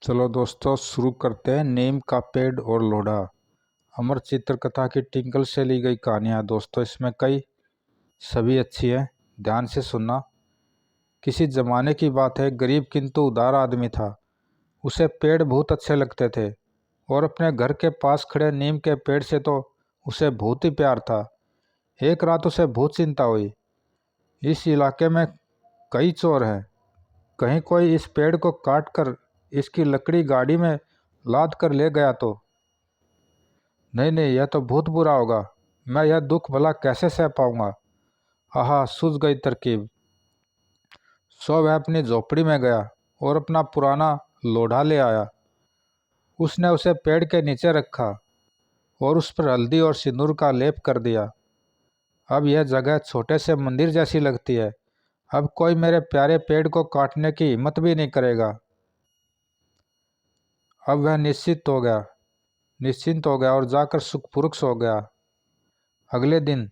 चलो दोस्तों, शुरू करते हैं नीम का पेड़ और लोढ़ा। अमर चित्रकथा की टिंकल से ली गई कहानियाँ दोस्तों, इसमें कई सभी अच्छी है। ध्यान से सुनना। किसी जमाने की बात है, गरीब किंतु उदार आदमी था। उसे पेड़ बहुत अच्छे लगते थे और अपने घर के पास खड़े नीम के पेड़ से तो उसे बहुत ही प्यार था। एक रात उसे बहुत चिंता हुई। इस इलाके में कई चोर हैं, कहीं कोई इस पेड़ को काट कर इसकी लकड़ी गाड़ी में लाद कर ले गया तो। नहीं नहीं, यह तो बहुत बुरा होगा। मैं यह दुख भला कैसे सह पाऊंगा। आहा, सूझ गई तरकीब। सो वह अपनी झोपड़ी में गया और अपना पुराना लोढ़ा ले आया। उसने उसे पेड़ के नीचे रखा और उस पर हल्दी और सिंदूर का लेप कर दिया। अब यह जगह छोटे से मंदिर जैसी लगती है। अब कोई मेरे प्यारे पेड़ को काटने की हिम्मत भी नहीं करेगा। अब वह निश्चिंत हो गया और जाकर सुखपूर्वक सो गया। अगले दिन,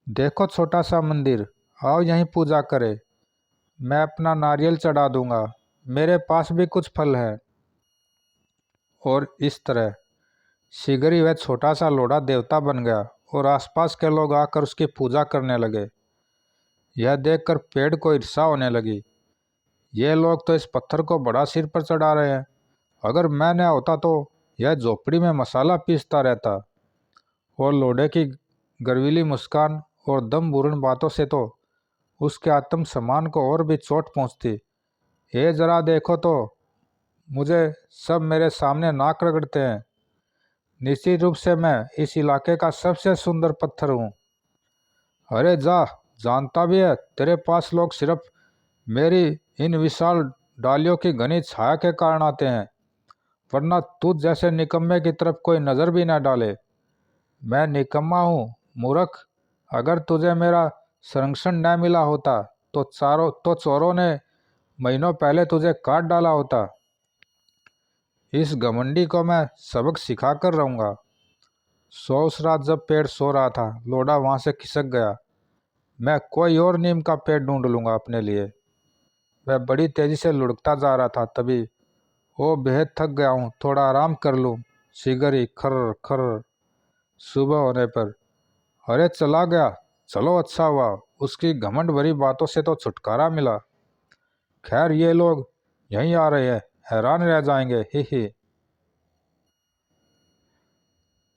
देखो छोटा सा मंदिर, आओ यहीं पूजा करें। मैं अपना नारियल चढ़ा दूंगा, मेरे पास भी कुछ फल है। और इस तरह शीघ्र ही वह छोटा सा लोढ़ा देवता बन गया और आसपास के लोग आकर उसकी पूजा करने लगे। यह देखकर पेड़ को ईर्ष्या होने लगी। ये लोग तो इस पत्थर को बड़ा सिर पर चढ़ा रहे हैं। अगर मैं न होता तो यह झोपड़ी में मसाला पीसता रहता। और लोढ़े की गर्वीली मुस्कान और दमभूर्ण बातों से तो उसके आत्म सम्मान को और भी चोट पहुंचती। ये जरा देखो तो, मुझे सब मेरे सामने नाक रगड़ते हैं। निश्चित रूप से मैं इस इलाके का सबसे सुंदर पत्थर हूँ। अरे जा, जानता भी है तेरे पास लोग सिर्फ मेरी इन विशाल डालियों की घनी छाया के कारण आते हैं, वरना तुझ जैसे निकम्मे की तरफ कोई नज़र भी न डाले। मैं निकम्मा हूँ, मूर्ख। अगर तुझे मेरा संरक्षण न मिला होता तो चोरों ने महीनों पहले तुझे काट डाला होता। इस घमंडी को मैं सबक सिखा कर रहूँगा। उस रात जब पेड़ सो रहा था, लोढ़ा वहाँ से खिसक गया। मैं कोई और नीम का पेड़ ढूंढ लूँगा अपने लिए। वह बड़ी तेजी से लुढ़कता जा रहा था। तभी, ओ बेहद थक गया हूँ, थोड़ा आराम कर लूँ। शीघ्र ही खर्र खर्र। सुबह होने पर, अरे चला गया, चलो अच्छा हुआ, उसकी घमंड भरी बातों से तो छुटकारा मिला। खैर, ये लोग यहीं आ रहे हैं, हैरान रह जाएंगे। ही।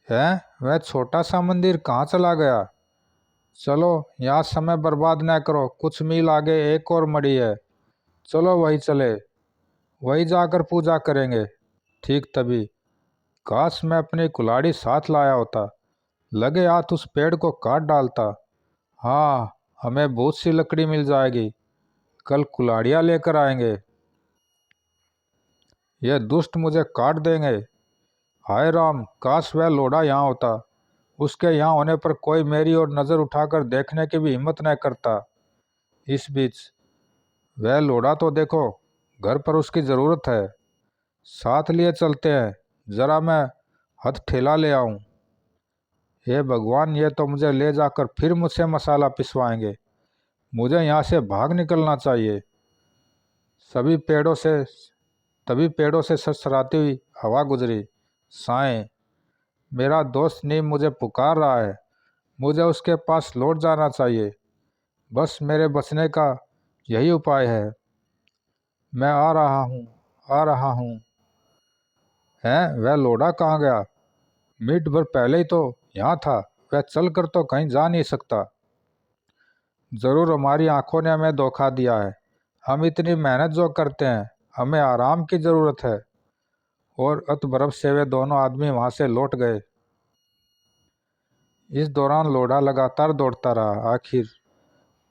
है, वह छोटा सा मंदिर कहाँ चला गया। चलो यहाँ समय बर्बाद न करो, कुछ मील आगे एक और मड़ी है, चलो वही चले, वही जाकर पूजा करेंगे। ठीक तभी, काश मैं अपनी कुल्हाड़ी साथ लाया होता, लगे हाथ उस पेड़ को काट डालता। हाँ, हमें बहुत सी लकड़ी मिल जाएगी, कल कुल्हाड़ियाँ लेकर आएंगे। ये दुष्ट मुझे काट देंगे। हाय राम, काश वह लोढ़ा यहाँ होता। उसके यहाँ होने पर कोई मेरी ओर नज़र उठाकर देखने की भी हिम्मत न करता। इस बीच, वह लोढ़ा तो देखो, घर पर उसकी ज़रूरत है, साथ लिए चलते हैं। ज़रा मैं हथ ठेला ले आऊं। हे भगवान, ये तो मुझे ले जाकर फिर मुझसे मसाला पिसवाएंगे। मुझे यहाँ से भाग निकलना चाहिए। सभी पेड़ों से तभी पेड़ों से सरसराती हुई हवा गुजरी। साएं, मेरा दोस्त नीम मुझे पुकार रहा है, मुझे उसके पास लौट जाना चाहिए। बस मेरे बचने का यही उपाय है। मैं आ रहा हूँ, आ रहा हूँ। हैं, वह लोढ़ा कहाँ गया। मिनट भर पहले ही तो यहाँ था। वह चल कर तो कहीं जा नहीं सकता। जरूर हमारी आंखों ने हमें धोखा दिया है। हम इतनी मेहनत जो करते हैं, हमें आराम की जरूरत है। और अतबरफ से वे दोनों आदमी वहां से लौट गए। इस दौरान लोढ़ा लगातार दौड़ता रहा। आखिर,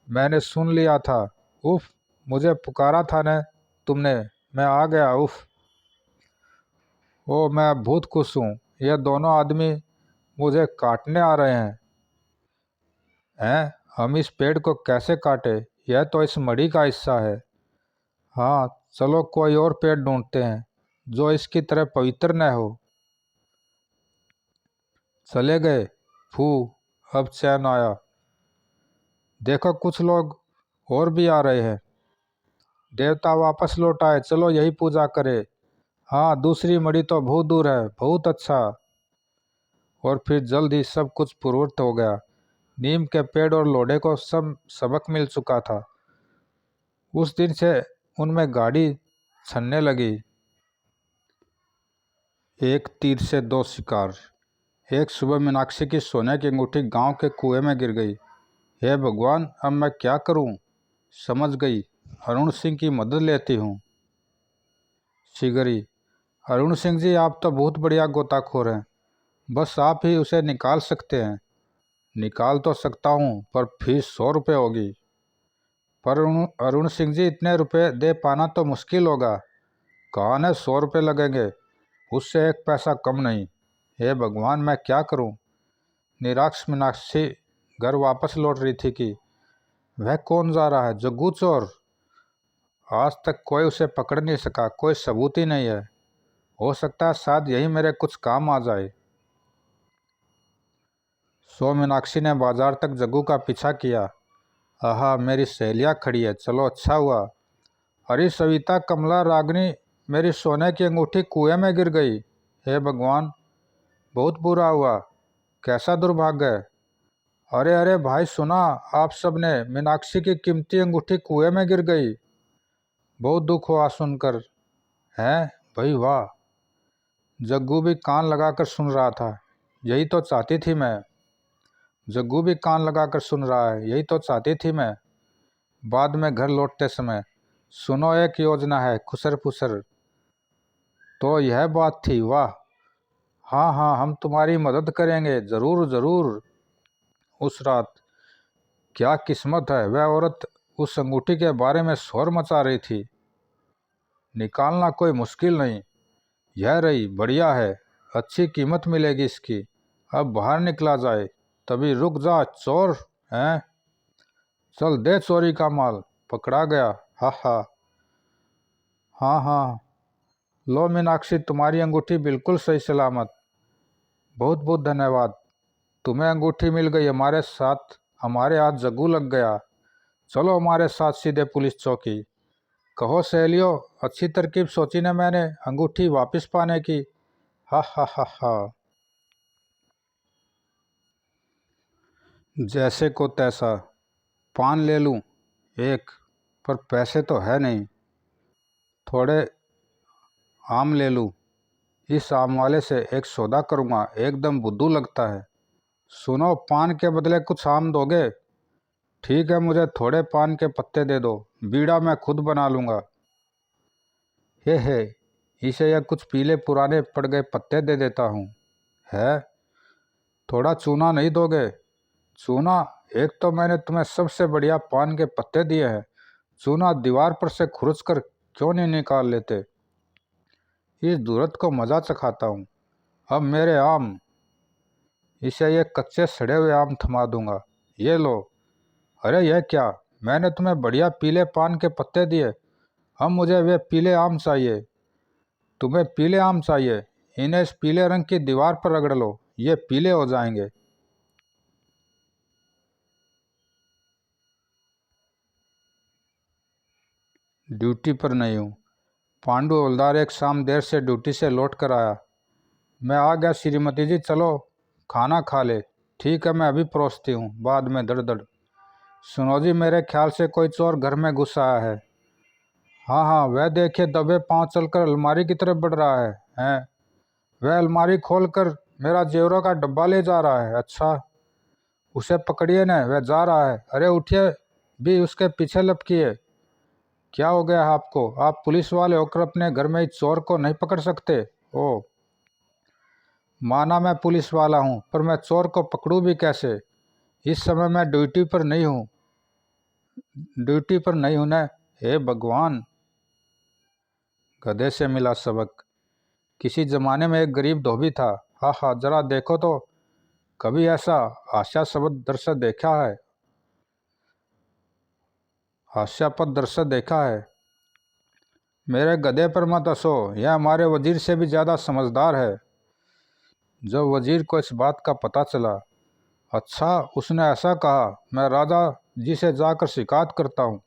मैंने सुन लिया था। उफ, मुझे पुकारा था न तुमने, मैं आ गया। उफ, ओ मैं बहुत खुश हूँ। ये दोनों आदमी मुझे काटने आ रहे हैं। हम इस पेड़ को कैसे काटे, यह तो इस मड़ी का हिस्सा है। हाँ, चलो कोई और पेड़ ढूंढते हैं जो इसकी तरह पवित्र न हो। चले गए। फू, अब चैन आया। देखो, कुछ लोग और भी आ रहे हैं। देवता वापस लौट आए, चलो यही पूजा करे। हाँ, दूसरी मड़ी तो बहुत दूर है। बहुत अच्छा। और फिर जल्द ही सब कुछ पूर्ववत हो गया। नीम के पेड़ और लोढ़े को सब सबक मिल चुका था। उस दिन से उनमें गाड़ी छनने लगी। एक तीर से दो शिकार। एक सुबह मीनाक्षी की सोने की अंगूठी गांव के कुएं में गिर गई। हे भगवान, अब मैं क्या करूं? समझ गई, अरुण सिंह की मदद लेती हूँ। शिगरी, अरुण सिंह जी, आप तो बहुत बढ़िया गोताखोर हैं। बस आप ही उसे निकाल सकते हैं। निकाल तो सकता हूँ, पर फीस 100 रुपये होगी। पर अरुण सिंह जी, इतने रुपए दे पाना तो मुश्किल होगा। कहा न 100 रुपये लगेंगे, उससे एक पैसा कम नहीं। हे भगवान, मैं क्या करूं? निराश मीनाक्षी घर वापस लौट रही थी कि वह कौन जा रहा है? जग्गू चोर। आज तक कोई उसे पकड़ नहीं सका, कोई सबूत ही नहीं है। हो सकता है शायद यही मेरे कुछ काम आ जाए। सो मीनाक्षी ने बाजार तक जग्गू का पीछा किया। आहा, मेरी सहेलियाँ खड़ी है, चलो अच्छा हुआ। अरे सविता, कमला, रागनी, मेरी सोने की अंगूठी कुएं में गिर गई। हे भगवान, बहुत बुरा हुआ। कैसा दुर्भाग्य है। अरे अरे भाई, सुना आप सब ने? मीनाक्षी की कीमती अंगूठी कुएं में गिर गई। बहुत दुख हुआ सुनकर। हैं भाई, वाह। जग्गू भी कान लगाकर सुन रहा था। यही तो चाहती थी मैं। जग्गू भी कान लगाकर सुन रहा है। यही तो चाहती थी मैं। बाद में घर लौटते समय, सुनो एक योजना है, खुसर फुसर। तो यह बात थी, वाह। हाँ हाँ, हम तुम्हारी मदद करेंगे, ज़रूर ज़रूर। उस रात क्या किस्मत है, वह औरत उस अंगूठी के बारे में शोर मचा रही थी। निकालना कोई मुश्किल नहीं। यह रही, बढ़िया है, अच्छी कीमत मिलेगी इसकी। अब बाहर निकला जाए। तभी रुक जा चोर। हैं? चल दे चोरी का माल। पकड़ा गया। हा हा। हाँ हाँ। लो मीनाक्षी, तुम्हारी अंगूठी बिल्कुल सही सलामत। बहुत बहुत धन्यवाद। तुम्हें अंगूठी मिल गई, हमारे साथ हमारे हाथ जग्गू लग गया। चलो हमारे साथ सीधे पुलिस चौकी। कहो सहेलियों, अच्छी तरकीब सोची न मैंने अंगूठी वापस पाने की। हा हा हा हा। जैसे को तैसा। पान ले लूं एक, पर पैसे तो है नहीं। थोड़े आम ले लूं, इस आम वाले से एक सौदा करूंगा, एकदम बुद्धू लगता है। सुनो, पान के बदले कुछ आम दोगे? ठीक है, मुझे थोड़े पान के पत्ते दे दो, बीड़ा मैं खुद बना लूंगा। हे, इसे यह कुछ पीले पुराने पड़ गए पत्ते दे देता हूँ। है? थोड़ा चूना नहीं दोगे? चूना? एक तो मैंने तुम्हें सबसे बढ़िया पान के पत्ते दिए हैं। चूना दीवार पर से खुरच कर क्यों नहीं निकाल लेते? इस दूरत को मजा चखाता हूँ। अब मेरे आम, इसे ये कच्चे सड़े हुए आम थमा दूंगा। ये लो। अरे यह क्या? मैंने तुम्हें बढ़िया पीले पान के पत्ते दिए, अब मुझे वे पीले आम चाहिए। तुम्हें पीले आम चाहिए? इन्हें इस पीले रंग की दीवार पर रगड़ लो, ये पीले हो जाएंगे। ड्यूटी पर नहीं हूँ। पांडु हवलदार एक शाम देर से ड्यूटी से लौट कर आया। मैं आ गया श्रीमती जी, चलो खाना खा ले। ठीक है, मैं अभी परोसती हूँ, बाद में दड़ दड़। सुनो जी, मेरे ख्याल से कोई चोर घर में घुस आया है। हाँ हाँ, वह देखिए दबे पांव चलकर अलमारी की तरफ बढ़ रहा है। हैं? वह अलमारी खोलकर मेरा जेवरों का डब्बा ले जा रहा है। अच्छा, उसे पकड़िए न, वह जा रहा है। अरे उठिए, भी उसके पीछे लपकिए। क्या हो गया है आपको? आप पुलिस वाले होकर अपने घर में इस चोर को नहीं पकड़ सकते? ओ, माना मैं पुलिस वाला हूँ, पर मैं चोर को पकड़ूं भी कैसे? इस समय मैं ड्यूटी पर नहीं हूँ। ड्यूटी पर नहीं हूँ न। हे भगवान। गधे से मिला सबक। किसी जमाने में एक गरीब धोबी था। हाँ हाँ, जरा देखो तो, कभी ऐसा हास्यास्पद दृश्य देखा है? हास्यास्पद दृश्य देखा है? मेरे गधे पर मत हंसो, यह हमारे वजीर से भी ज़्यादा समझदार है। जब वजीर को इस बात का पता चला, अच्छा उसने ऐसा कहा, मैं राजा जी से जाकर शिकायत करता हूँ।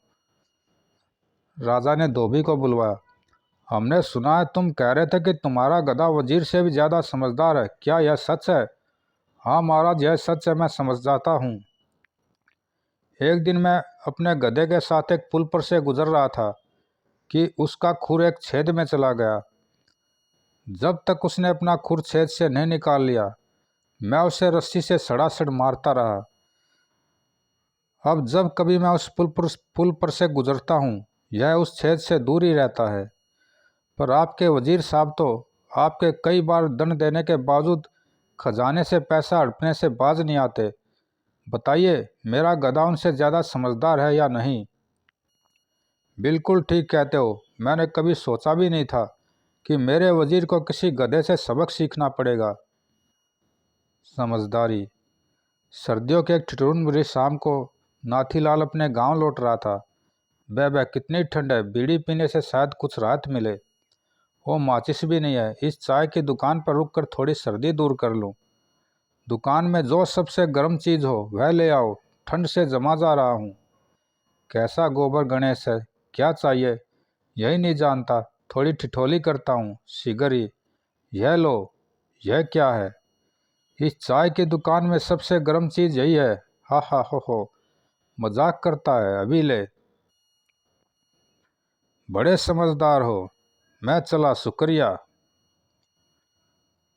राजा ने धोबी को बुलवाया। हमने सुना है तुम कह रहे थे कि तुम्हारा गधा वजीर से भी ज़्यादा समझदार है, क्या यह सच है? हाँ महाराज, यह सच है, मैं समझ जाता हूँ। एक दिन मैं अपने गधे के साथ एक पुल पर से गुजर रहा था कि उसका खुर एक छेद में चला गया। जब तक उसने अपना खुर छेद से नहीं निकाल लिया, मैं उसे रस्सी से सड़ासड़ मारता रहा। अब जब कभी मैं उस पुल पर से गुजरता हूँ, यह उस छेद से दूर ही रहता है। पर आपके वजीर साहब तो आपके कई बार दंड देने के बावजूद खजाने से पैसा हड़पने से बाज नहीं आते। बताइए, मेरा गधा उनसे ज़्यादा समझदार है या नहीं? बिल्कुल ठीक कहते हो। मैंने कभी सोचा भी नहीं था कि मेरे वजीर को किसी गधे से सबक सीखना पड़ेगा। समझदारी। सर्दियों के एक ठिठुरन भरी शाम को नाथीलाल अपने गांव लौट रहा था। बह कितनी ठंड है, बीड़ी पीने से शायद कुछ राहत मिले। वो माचिस भी नहीं है, इस चाय की दुकान पर रुककर थोड़ी सर्दी दूर कर लूं। दुकान में जो सबसे गर्म चीज़ हो वह ले आओ, ठंड से जमा जा रहा हूँ। कैसा गोबर गणेश है, क्या चाहिए यही नहीं जानता। थोड़ी ठिठोली करता हूँ। सिगरी, यह लो। यह क्या है? इस चाय की दुकान में सबसे गर्म चीज़ यही है। हा हा हो, मजाक करता है, अभी ले। बड़े समझदार हो। मैं चला, शुक्रिया।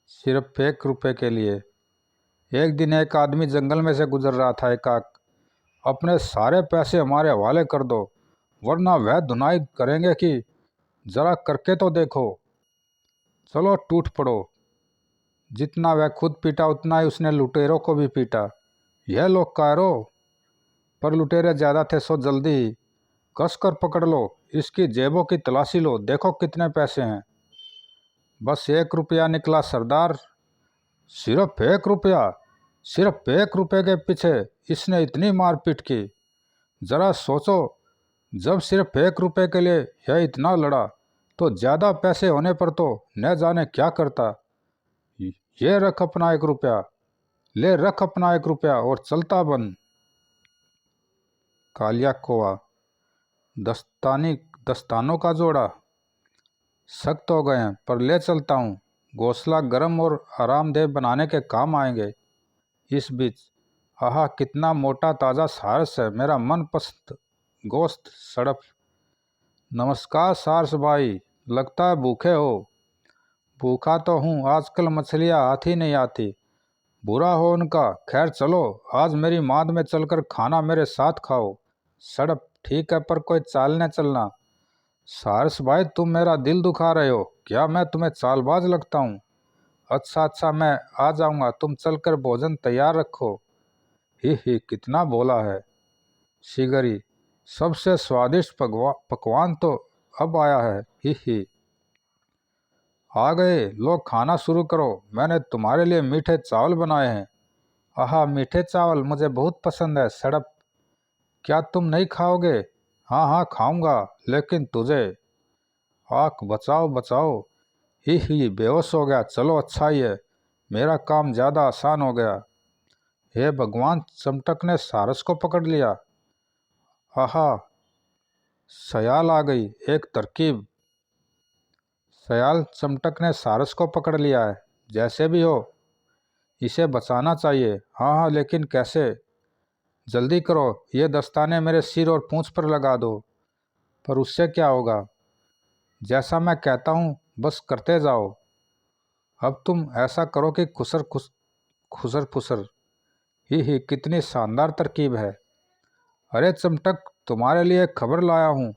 सिर्फ 1 रुपये के लिए। एक दिन एक आदमी जंगल में से गुजर रहा था। एकाक, अपने सारे पैसे हमारे हवाले कर दो, वरना वह धुनाई करेंगे कि जरा करके तो देखो। चलो टूट पड़ो। जितना वह खुद पीटा उतना ही उसने लुटेरों को भी पीटा। यह लो कायरो। पर लुटेरे ज़्यादा थे, सो जल्दी ही कस कर पकड़ लो। इसकी जेबों की तलाशी लो, देखो कितने पैसे हैं। बस 1 रुपया निकला सरदार। सिर्फ 1 रुपया? सिर्फ 1 रुपये के पीछे इसने इतनी मारपीट की? जरा सोचो, जब सिर्फ 1 रुपये के लिए यह इतना लड़ा, तो ज़्यादा पैसे होने पर तो न जाने क्या करता। ये रख अपना 1 रुपया। ले रख अपना 1 रुपया और चलता बन। कालिया कोआ। दस्तानों का जोड़ा सख्त हो गए हैं, पर ले चलता हूँ। घोंसला गर्म और आरामदेह बनाने के काम आएंगे। इस बीच, आहा कितना मोटा ताज़ा सारस है, मेरा मनपसंद गोश्त सड़प। नमस्कार सारस भाई, लगता है भूखे हो। भूखा तो हूँ, आजकल मछलियाँ हाथ ही नहीं आती। बुरा हो उनका, खैर चलो, आज मेरी माद में चलकर खाना मेरे साथ खाओ। सड़प, ठीक है, पर कोई चाल न चलना। सारस भाई, तुम मेरा दिल दुखा रहे हो, क्या मैं तुम्हें चालबाज लगता हूँ? अच्छा अच्छा, मैं आ जाऊँगा, तुम चलकर भोजन तैयार रखो। ही, कितना बोला है। सिगरी, सबसे स्वादिष्ट पकवान तो अब आया है। ही, आ गए, लो खाना शुरू करो। मैंने तुम्हारे लिए मीठे चावल बनाए हैं। आहा, मीठे चावल मुझे बहुत पसंद है। सड़प, क्या तुम नहीं खाओगे? हाँ हाँ खाऊंगा, लेकिन तुझे। आँख बचाओ बचाओ। ही, बेहोश हो गया। चलो अच्छा ही है, मेरा काम ज़्यादा आसान हो गया। हे भगवान, चमटक ने सारस को पकड़ लिया। आहा, सयाल आ गई। एक तरकीब। सयाल चमटक ने सारस को पकड़ लिया है। जैसे भी हो, इसे बचाना चाहिए। हाँ हाँ, लेकिन कैसे? जल्दी करो, ये दस्ताने मेरे सिर और पूंछ पर लगा दो। पर उससे क्या होगा? जैसा मैं कहता हूँ बस करते जाओ। अब तुम ऐसा करो कि खुसर फुसर। ही, कितनी शानदार तरकीब है। अरे चमटक, तुम्हारे लिए एक खबर लाया हूँ।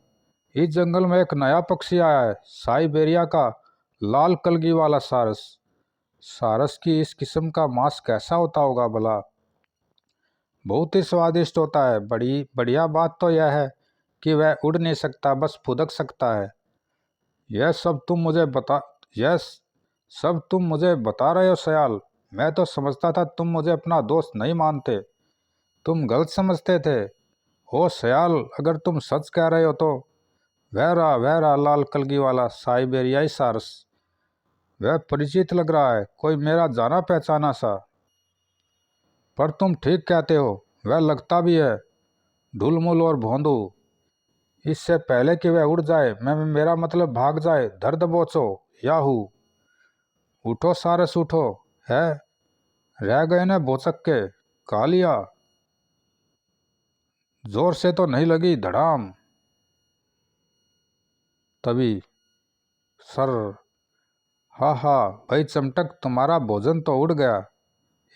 इस जंगल में एक नया पक्षी आया है, साइबेरिया का लाल कलगी वाला सारस। सारस की इस किस्म का मांस कैसा होता होगा भला? बहुत ही स्वादिष्ट होता है। बड़ी बढ़िया बात तो यह है कि वह उड़ नहीं सकता, बस फुदक सकता है। यह सब तुम मुझे बता यह सब तुम मुझे बता रहे हो सयाल? मैं तो समझता था तुम मुझे अपना दोस्त नहीं मानते। तुम गलत समझते थे। ओ सयाल, अगर तुम सच कह रहे हो तो वह रहा लाल कलगी वाला साइबेरियाई सारस। वह परिचित लग रहा है, कोई मेरा जाना पहचाना सा। पर तुम ठीक कहते हो, वह लगता भी है ढुलमुल और भोंदू। इससे पहले कि वह उड़ जाए, मैं मेरा मतलब भाग जाए, धर दबोचो। याहू, उठो सारस उठो। है, रह गए न बोचक के, खा लिया। जोर से तो नहीं लगी धड़ाम। तभी सर, हा हा भाई चमटक, तुम्हारा भोजन तो उड़ गया।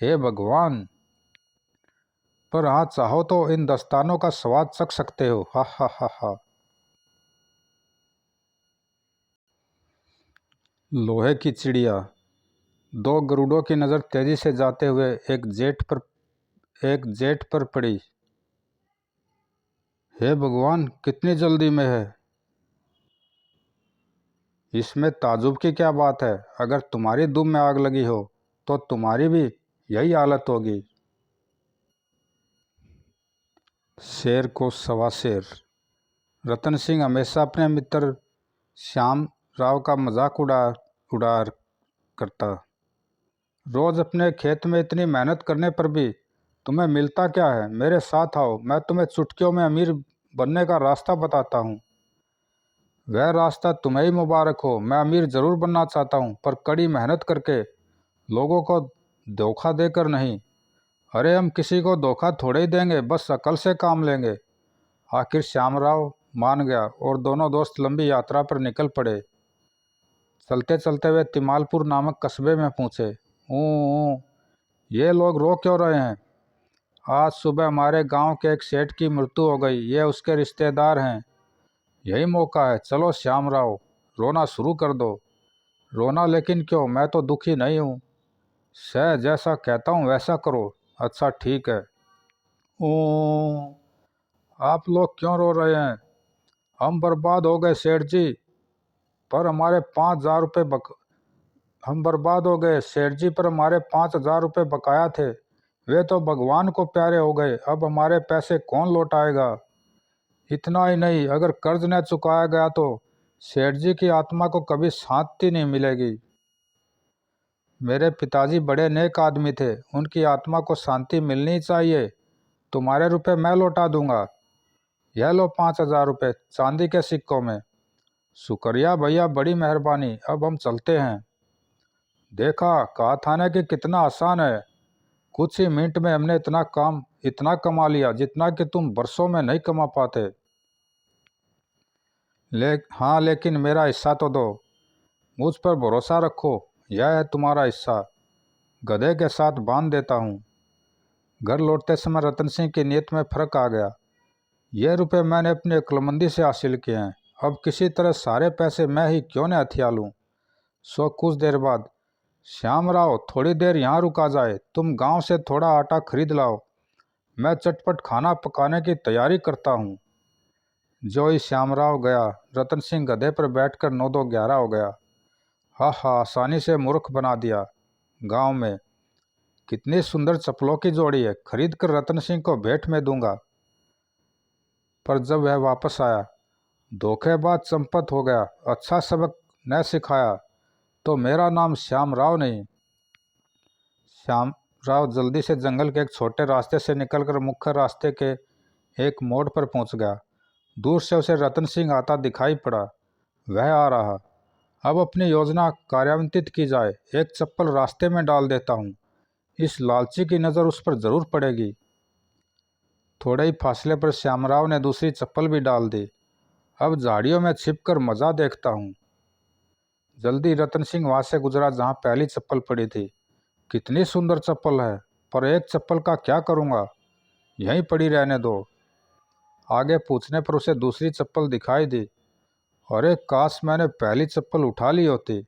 हे भगवान, पर हाँ चाहो तो इन दस्तानों का स्वाद चख सकते हो। हा हा हा हा। लोहे की चिड़िया। दो गरुड़ों की नज़र तेजी से जाते हुए एक जेट पर पड़ी। हे भगवान, कितनी जल्दी में है। इसमें ताजुब की क्या बात है। अगर तुम्हारी दुम में आग लगी हो तो तुम्हारी भी यही हालत होगी। शेर को सवा शेर। रतन सिंह हमेशा अपने मित्र श्याम राव का मजाक उड़ा करता। रोज अपने खेत में इतनी मेहनत करने पर भी तुम्हें मिलता क्या है। मेरे साथ आओ, मैं तुम्हें चुटकियों में अमीर बनने का रास्ता बताता हूँ। वह रास्ता तुम्हें ही मुबारक हो। मैं अमीर जरूर बनना चाहता हूँ, पर कड़ी मेहनत करके, लोगों को धोखा देकर नहीं। अरे हम किसी को धोखा थोड़े ही देंगे, बस अकल से काम लेंगे। आखिर श्यामराव मान गया और दोनों दोस्त लंबी यात्रा पर निकल पड़े। चलते चलते वे तिमालपुर नामक कस्बे में पहुँचे। ऊँ, ये लोग रो क्यों रहे हैं। आज सुबह हमारे गांव के एक सेठ की मृत्यु हो गई। ये उसके रिश्तेदार हैं। यही मौका है, चलो श्यामराव, रोना शुरू कर दो। रोना लेकिन क्यों, मैं तो दुखी नहीं हूँ। सह जैसा कहता हूँ वैसा करो। अच्छा ठीक है। ओ, आप लोग क्यों रो रहे हैं। हम बर्बाद हो गए सेठ जी, पर हमारे 5,000 रुपये हम बर्बाद हो गए सेठ जी, पर हमारे 5,000 रुपये बकाया थे। वे तो भगवान को प्यारे हो गए। अब हमारे पैसे कौन लौटाएगा। इतना ही नहीं, अगर कर्ज न चुकाया गया तो सेठ जी की आत्मा को कभी शांति नहीं मिलेगी। मेरे पिताजी बड़े नेक आदमी थे, उनकी आत्मा को शांति मिलनी चाहिए। तुम्हारे रुपए मैं लौटा दूंगा। यह लो 5,000 रुपये चांदी के सिक्कों में। शुक्रिया भैया, बड़ी मेहरबानी। अब हम चलते हैं। देखा, कहा था ना कि कितना आसान है। कुछ ही मिनट में हमने इतना कमा लिया जितना कि तुम बरसों में नहीं कमा पाते। हाँ, लेकिन मेरा हिस्सा तो दो। मुझ पर भरोसा रखो, यह है तुम्हारा हिस्सा। गधे के साथ बांध देता हूँ। घर लौटते समय रतन सिंह की नीयत में फर्क आ गया। यह रुपए मैंने अपनी अक्लमंदी से हासिल किए हैं। अब किसी तरह सारे पैसे मैं ही क्यों न हथिया लूँ। सो कुछ देर बाद, श्यामराव थोड़ी देर यहाँ रुका जाए। तुम गांव से थोड़ा आटा खरीद लाओ, मैं चटपट खाना पकाने की तैयारी करता हूँ। जो ही श्यामराव गया, रतन सिंह गधे पर बैठकर 9-2-11 हो गया। हा हा, आसानी से मूर्ख बना दिया। गांव में कितनी सुंदर चप्पलों की जोड़ी है, खरीद कर रतन सिंह को भेंट में दूंगा। पर जब वह वापस आया, धोखेबाज चंपत हो गया। अच्छा सबक न सिखाया तो मेरा नाम श्यामराव नहीं। श्यामराव जल्दी से जंगल के एक छोटे रास्ते से निकलकर मुख्य रास्ते के एक मोड़ पर पहुंच गया। दूर से उसे रतन सिंह आता दिखाई पड़ा। वह आ रहा। अब अपनी योजना कार्यान्वित की जाए। एक चप्पल रास्ते में डाल देता हूँ, इस लालची की नज़र उस पर जरूर पड़ेगी। थोड़े ही फासले पर श्यामराव ने दूसरी चप्पल भी डाल दी। अब झाड़ियों में छिपकर मजा देखता हूँ। जल्दी रतन सिंह वहां से गुजरा जहाँ पहली चप्पल पड़ी थी। कितनी सुंदर चप्पल है, पर एक चप्पल का क्या करूँगा, यहीं पड़ी रहने दो। आगे पूछने पर उसे दूसरी चप्पल दिखाई दी। अरे काश मैंने पहली चप्पल उठा ली होती।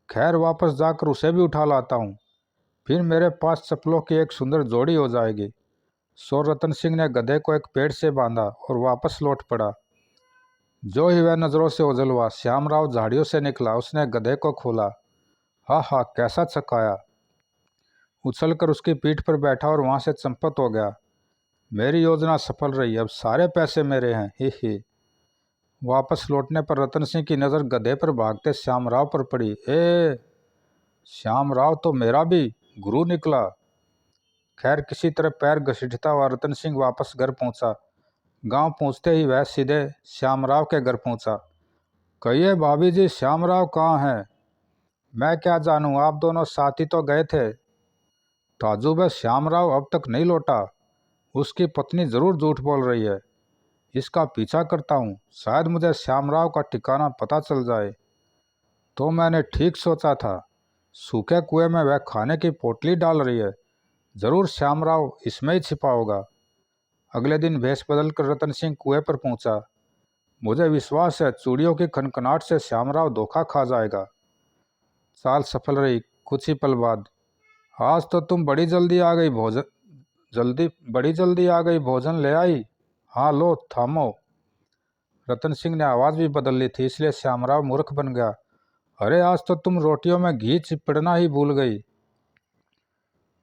खैर, वापस जाकर उसे भी उठा लाता हूँ, फिर मेरे पास चप्पलों की एक सुंदर जोड़ी हो जाएगी। सो रतन सिंह ने गधे को एक पेड़ से बांधा और वापस लौट पड़ा। जो ही वह नज़रों से ओझल हुआ, श्यामराव झाड़ियों से निकला। उसने गधे को खोला। हा हा, कैसा चकाया। उछलकर उसकी पीठ पर बैठा और वहां से चंपत हो गया। मेरी योजना सफल रही, अब सारे पैसे मेरे हैं। ही। वापस लौटने पर रतन सिंह की नज़र गधे पर भागते श्यामराव पर पड़ी। श्यामराव तो मेरा भी गुरु निकला। खैर, किसी तरह पैर घसीटता हुआ रतन सिंह वापस घर पहुंचा। गांव पहुंचते ही वह सीधे श्यामराव के घर पहुंचा। कहिए भाभी जी, श्यामराव कहाँ हैं? मैं क्या जानूं, आप दोनों साथ ही तो गए थे। ताजुब है, श्यामराव अब तक नहीं लौटा। उसकी पत्नी जरूर झूठ बोल रही है। इसका पीछा करता हूँ, शायद मुझे श्यामराव का ठिकाना पता चल जाए। तो मैंने ठीक सोचा था, सूखे कुएं में वह खाने की पोटली डाल रही है। जरूर श्यामराव इसमें ही छिपा होगा। अगले दिन भेष बदलकर रतन सिंह कुएं पर पहुंचा। मुझे विश्वास है चूड़ियों की खनखनाहट से श्यामराव धोखा खा जाएगा। चाल सफल रही। कुछ ही पल बाद, आज तो तुम बड़ी जल्दी आ गई भोजन ले आई। हाँ लो, थामो। रतन सिंह ने आवाज़ भी बदल ली थी, इसलिए श्यामराव मूर्ख बन गया। अरे आज तो तुम रोटियों में घी चिपड़ना ही भूल गई।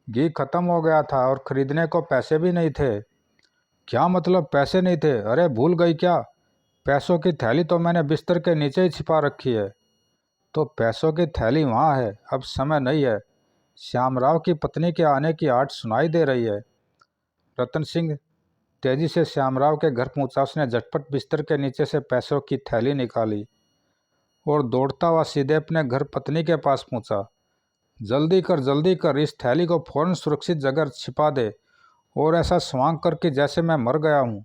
घी खत्म हो गया था और खरीदने को पैसे भी नहीं थे। क्या मतलब पैसे नहीं थे? अरे भूल गई क्या? पैसों की थैली तो मैंने बिस्तर के नीचे ही छिपा रखी है। तो पैसों की थैली वहाँ है, अब समय नहीं है। श्यामराव की पत्नी के आने की आवाज़ सुनाई दे रही है। रतन सिंह तेजी से श्यामराव के घर पहुंचा। उसने झटपट बिस्तर के नीचे से पैसों की थैली निकाली और दौड़ता हुआ सीधे अपने घर पत्नी के पास पहुंचा। जल्दी कर, इस थैली को फौरन सुरक्षित जगह छिपा दे और ऐसा स्वांग कर कि जैसे मैं मर गया हूँ।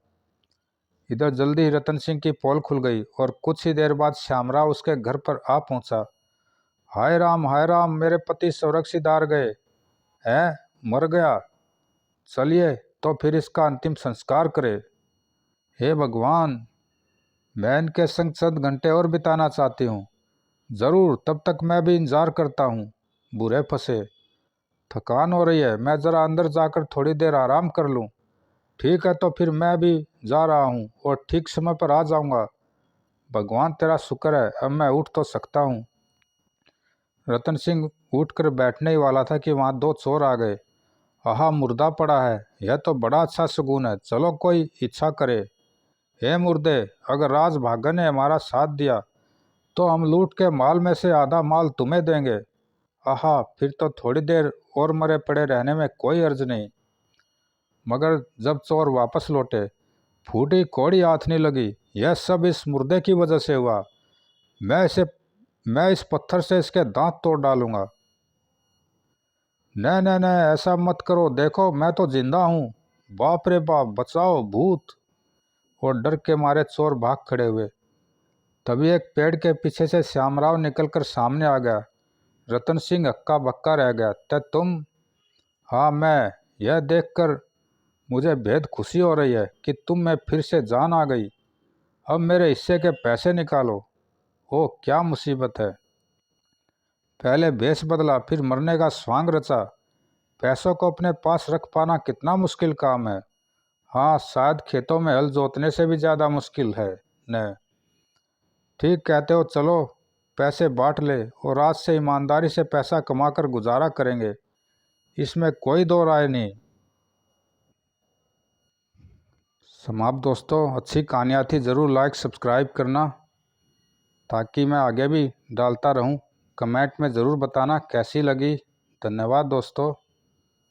इधर जल्दी ही रतन सिंह की पोल खुल गई और कुछ ही देर बाद श्यामराव उसके घर पर आ पहुंचा। हाय राम, मेरे पति सुरक्षित आ गए। है, मर गया? चलिए तो फिर इसका अंतिम संस्कार करे। हे भगवान, मैं इनके संग चंद घंटे और बिताना चाहती हूँ। ज़रूर, तब तक मैं भी इंतज़ार करता हूँ। बुरे फंसे। थकान हो रही है, मैं ज़रा अंदर जाकर थोड़ी देर आराम कर लूँ। ठीक है, तो फिर मैं भी जा रहा हूँ और ठीक समय पर आ जाऊँगा। भगवान तेरा शुक्र है, अब मैं उठ तो सकता हूँ। रतन सिंह उठकर बैठने ही वाला था कि वहाँ दो चोर आ गए। आहा, मुर्दा पड़ा है, यह तो बड़ा अच्छा शगुन है। चलो कोई इच्छा करे। हे मुर्दे, अगर राज भागन ने हमारा साथ दिया तो हम लूट के माल में से आधा माल तुम्हें देंगे। आहा, फिर तो थोड़ी देर और मरे पड़े रहने में कोई अर्ज नहीं। मगर जब चोर वापस लौटे, फूटी कौड़ी आथने लगी। यह सब इस मुर्दे की वजह से हुआ। मैं इस पत्थर से इसके दांत तोड़ डालूंगा। नहीं, ऐसा मत करो, देखो मैं तो जिंदा हूँ। बाप रे बाप, बचाओ, भूत। और डर के मारे चोर भाग खड़े हुए। तभी एक पेड़ के पीछे से श्यामराव निकलकर सामने आ गया। रतन सिंह हक्का बक्का रह गया। तुम? हाँ मैं। यह देखकर मुझे बेहद खुशी हो रही है कि तुम में फिर से जान आ गई। अब मेरे हिस्से के पैसे निकालो। ओह, क्या मुसीबत है। पहले भेष बदला, फिर मरने का स्वांग रचा। पैसों को अपने पास रख पाना कितना मुश्किल काम है। हाँ, शायद खेतों में हल जोतने से भी ज़्यादा मुश्किल है। न ठीक कहते हो, चलो पैसे बांट ले और आज से ईमानदारी से पैसा कमाकर गुजारा करेंगे, इसमें कोई दो राय नहीं। समाप्त दोस्तों, अच्छी कहानियाँ थी। ज़रूर लाइक सब्सक्राइब करना ताकि मैं आगे भी डालता रहूं। कमेंट में ज़रूर बताना कैसी लगी। धन्यवाद दोस्तों।